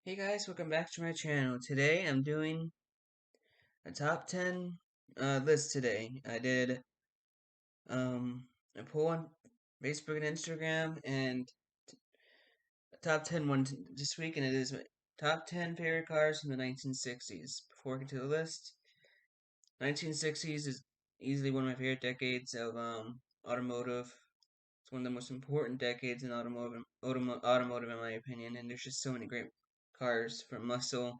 Hey guys, welcome back to my channel. Today I'm doing a top 10 list today. I did a poll on Facebook and Instagram and a top 10 one this week, and it is my top 10 favorite cars from the 1960s. Before I get to the list, 1960s is easily one of my favorite decades of automotive. It's one of the most important decades in automotive in my opinion, and there's just so many great cars from muscle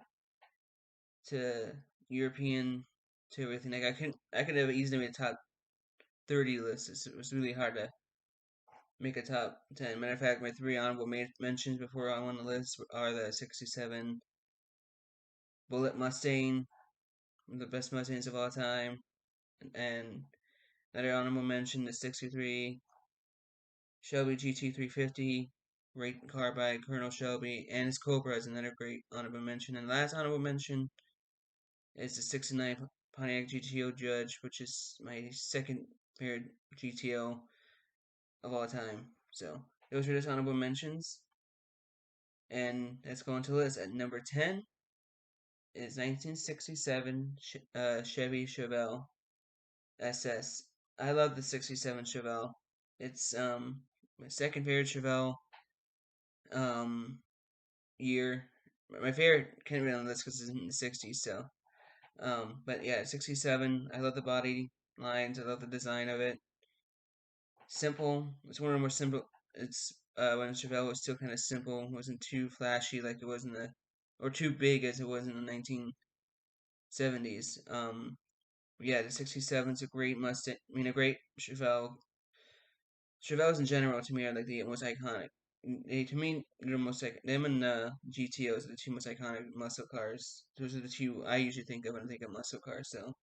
to European to everything. Like I could have easily made a top 30 list. It was really hard to make a top 10. Matter of fact, my three honorable mentions before I won the list are the '67 Bullitt Mustang, one of the best Mustangs of all time, and another honorable mention, the '63 Shelby GT350, great car by Colonel Shelby, and his Cobra is another great honorable mention. And the last honorable mention is the '69 Pontiac GTO Judge, which is my second favorite GTO of all time. So those are just honorable mentions. And let's go into the list. At number 10 is 1967 Chevy Chevelle SS. I love the '67 Chevelle. It's my second favorite Chevelle um year. My favorite can't be on the list because it's in the '60s. So but yeah, '67. I love the body lines. I love the design of it. Simple. It's one of the more simple. It's when Chevelle was still kind of simple. It wasn't too flashy like it was in the, or too big as it was in the 1970s. Yeah, the '67 is a great Mustang. I mean, a great Chevelle. Chevelles in general to me are like the most iconic. To me, they're the most like them and GTOs are the two most iconic muscle cars. Those are the two I usually think of when I think of muscle cars. So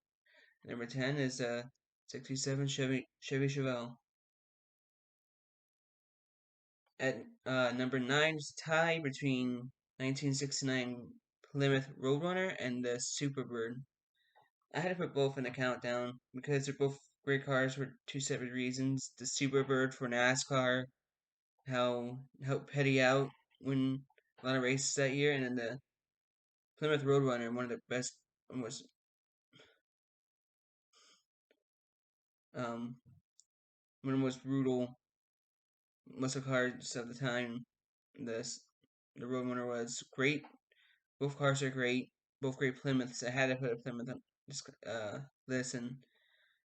number 10 is '67 Chevy Chevelle. At number 9 is a tie between 1969 Plymouth Roadrunner and the Superbird. I had to put both in the countdown because they're both great cars for two separate reasons. The Superbird for NASCAR, how helped Petty out win a lot of races that year, and then the Plymouth Roadrunner, one of the best, was um, one of the most brutal muscle cars of the time. This the Roadrunner was great. Both cars are great. Both great Plymouths. I had to put a Plymouth on this list, and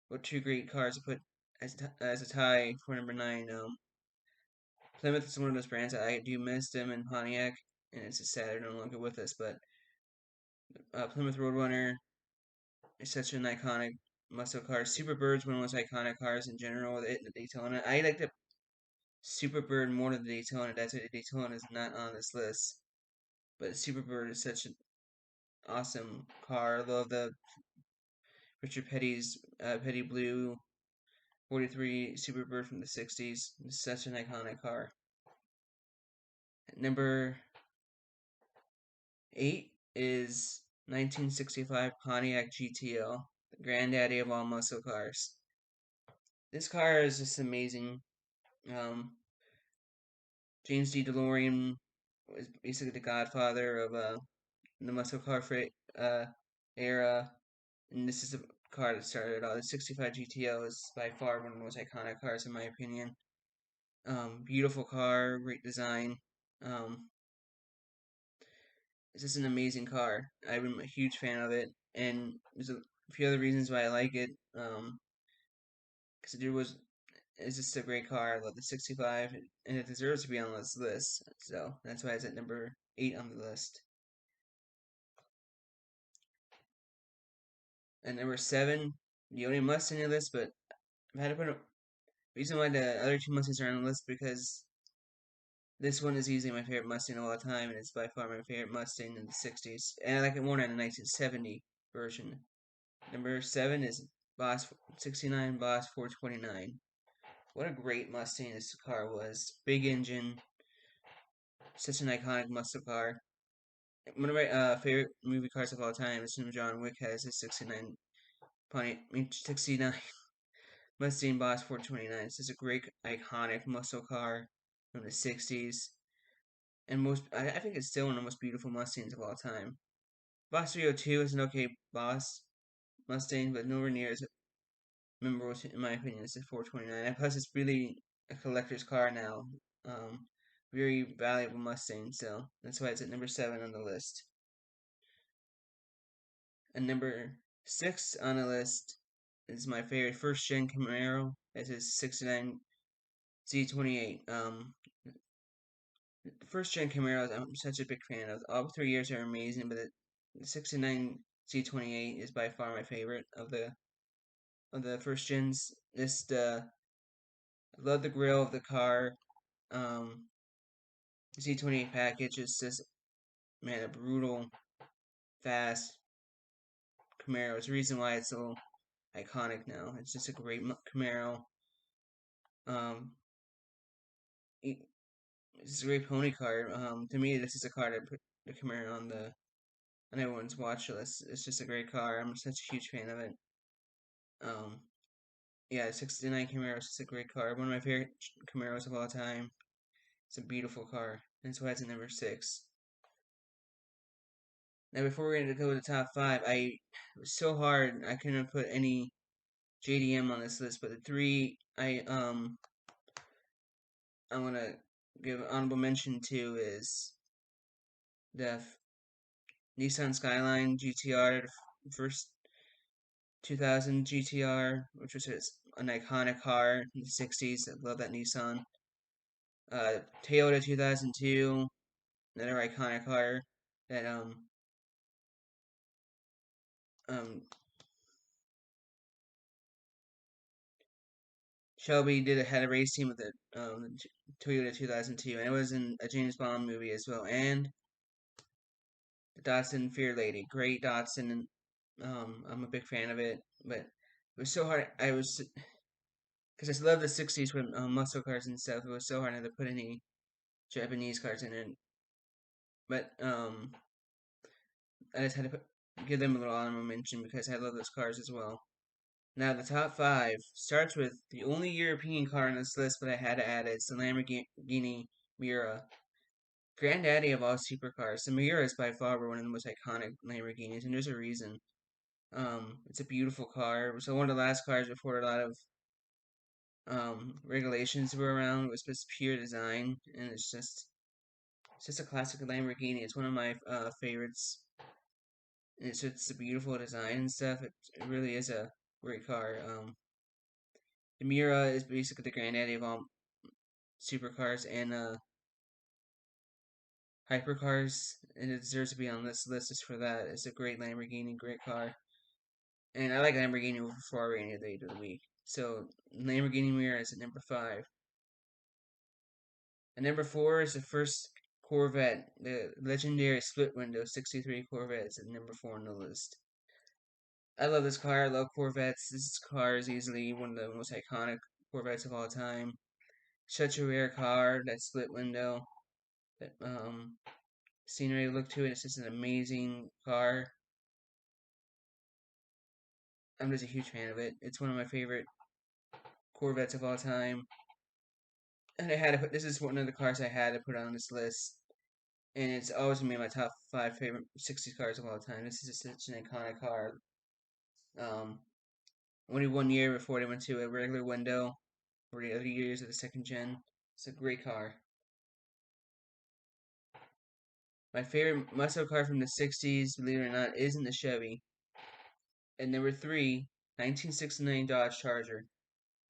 what two great cars to put as a tie for number 9. Plymouth is one of those brands that I do miss them in Pontiac, and it's just sad they're no longer with us. But Plymouth Roadrunner is such an iconic muscle car. Superbird's one of the most iconic cars in general. With it and the Daytona, I like the Superbird more than the Daytona. That's why the Daytona is not on this list. But Superbird is such an awesome car. I love the Richard Petty's Petty Blue 43 Superbird from the '60s. It's such an iconic car. Number 8 is 1965 Pontiac GTO, the granddaddy of all muscle cars. This car is just amazing. Um, James D. DeLorean was basically the godfather of the muscle car uh, era, and this is the car that started it all. The '65 GTO is by far one of the most iconic cars in my opinion. Beautiful car, great design. Um, it's just an amazing car. I'm a huge fan of it, and there's a few other reasons why I like it. Because it's just a great car. I love the '65, and it deserves to be on this list. So that's why it's at number 8 on the list. And number 7, the only Mustang on the list, but I've had to put a reason why the other two Mustangs are on the list because this one is easily my favorite Mustang of all time, and it's by far my favorite Mustang in the '60s. And I like it more than the 1970 version. Number 7 is Boss '69 Boss 429. What a great Mustang this car was. Big engine, such an iconic muscle car. One of my favorite movie cars of all time is when John Wick has his '69 '69 Mustang Boss 429. This is a great iconic muscle car from the '60s. and I think it's still one of the most beautiful Mustangs of all time. Boss 302 is an okay boss Mustang, but nowhere near as memorable, in my opinion, as the 429. And plus, it's really a collector's car now. Very valuable Mustang, so that's why it's at number 7 on the list. And number 6 on the list is my favorite first gen Camaro. It's his 69 Z28. The first gen Camaros, I'm such a big fan of. All 3 years are amazing, but the 69 Z28 is by far my favorite of the first gens. I love the grill of the car. Um, Z28 package is just, man, a brutal, fast Camaro. It's the reason why it's so iconic now. It's just a great Camaro. Um, it's a great pony car. To me, this is a car that put the Camaro on everyone's watch list. It's just a great car. I'm such a huge fan of it. Um, yeah, 69 Camaro is just a great car. One of my favorite Camaros of all time. It's a beautiful car. That's why it's at number 6. Now, before we're going to go to the top 5, it was so hard. I couldn't put any JDM on this list, but the three I want to give honorable mention to is the Nissan Skyline GTR, the first 2000 GTR, which was an iconic car in the 60s. I love that Nissan. Toyota 2002, another iconic car that um Shelby had a race team with the Toyota 2002, and it was in a James Bond movie as well. And the Datsun Fear Lady, great Datsun, and I'm a big fan of it. But it was so hard. I was because I love the '60s with muscle cars and stuff. It was so hard not to put any Japanese cars in it. But I just had to give them a little honorable mention because I love those cars as well. Now the top 5 starts with the only European car on this list, but I had to add it. It's the Lamborghini Miura. Granddaddy of all supercars. The Miura is by far one of the most iconic Lamborghinis, and there's a reason. It's a beautiful car. It was one of the last cars before a lot of regulations were around. It was just pure design, and it's just a classic Lamborghini. It's one of my favorites. And it's just a beautiful design and stuff. It really is a great car. The Miura is basically the granddaddy of all supercars and hypercars, and it deserves to be on this list just for that. It's a great Lamborghini, great car. And I like Lamborghini over Ferrari any day of the week. So Lamborghini Miura is at number 5. And number 4 is the first Corvette, the legendary split window 63 Corvette is at number 4 on the list. I love this car. I love Corvettes. This car is easily one of the most iconic Corvettes of all time. Such a rare car, that split window, that scenery look to it. It's just an amazing car. I'm just a huge fan of it. It's one of my favorite Corvettes of all time. And I had to put this is one of the cars I had to put on this list. And it's always gonna be my top 5 favorite 60 cars of all time. This is just such an iconic car. Um, Only 1 year before they went to a regular window for the other years of the second gen. It's a great car. My favorite muscle car from the 60s, believe it or not, isn't the Chevy. And number 3, 1969 Dodge Charger.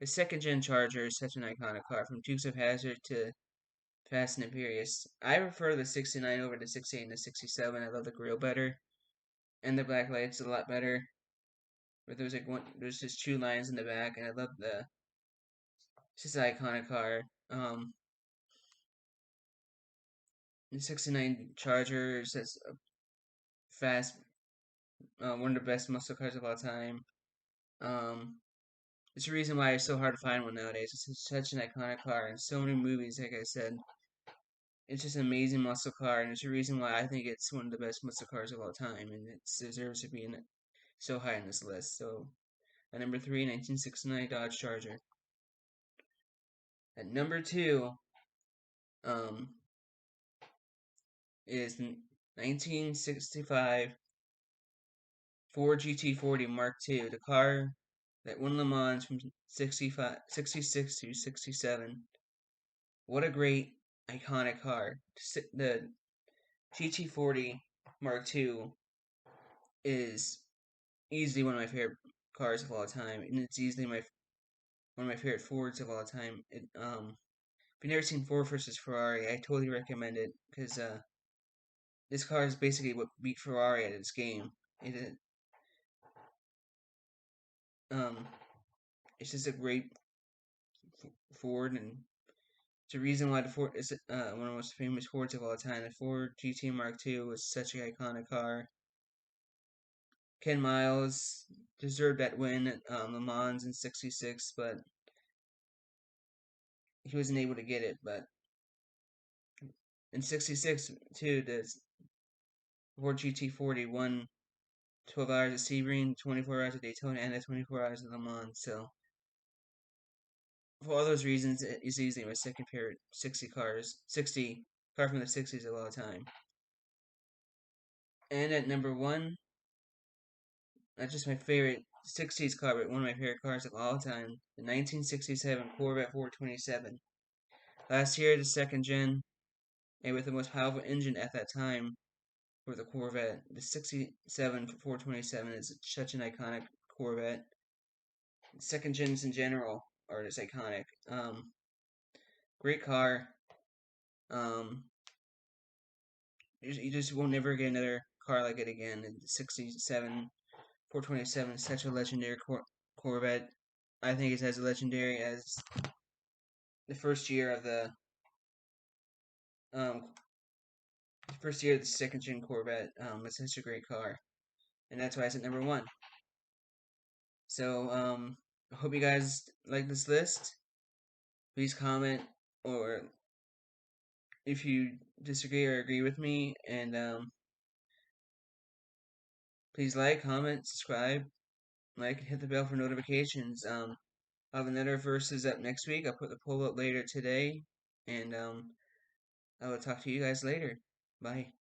The second gen Charger is such an iconic car, from Dukes of Hazzard to Fast and Furious. I prefer the 69 over the 68 and the 67. I love the grill better, and the black lights a lot better. But there's just 2 lines in the back, and I love it's just an iconic car. The 69 Charger is just a fast, one of the best muscle cars of all time. Um, it's the reason why it's so hard to find one nowadays. It's such an iconic car in so many movies. Like I said, it's just an amazing muscle car, and it's the reason why I think it's one of the best muscle cars of all time, and it deserves to be so high on this list. So at number 3, 1969 Dodge Charger. At number 2, um, is the 1965 Ford GT40 Mark II, the car that won Le Mans from 66 to 67. What a great, iconic car. The GT40 Mark II is easily one of my favorite cars of all time, and it's easily one of my favorite Fords of all time. If you've never seen Ford versus Ferrari, I totally recommend it because this car is basically what beat Ferrari at its game. It um, it's just a great Ford, and it's a reason why the Ford is one of the most famous Fords of all time. The Ford GT Mark II was such an iconic car. Ken Miles deserved that win at Le Mans in '66, but he wasn't able to get it. But in '66, too, the Ford GT40 won 12 hours at Sebring, 24 hours at Daytona, and the 24 hours at Le Mans. So for all those reasons, it's easily my second favorite 60 car from the '60s of all time. And at number one, not just my favorite '60s car, but one of my favorite cars of all time, the 1967 Corvette 427. Last year, the second gen, and with the most powerful engine at that time for the Corvette, the '67 427 is such an iconic Corvette. Second gens in general are just iconic. Great car. Um, you just will never get another car like it again. And the '67 427 is such a legendary Corvette. I think it's as legendary as the um first year of the second gen Corvette. It's such a great car, and that's why it's at number one. So I hope you guys like this list. Please comment, or if you disagree or agree with me, and please like, comment, subscribe, and hit the bell for notifications. I'll have another verses up next week. I'll put the poll up later today, and I will talk to you guys later. Bye.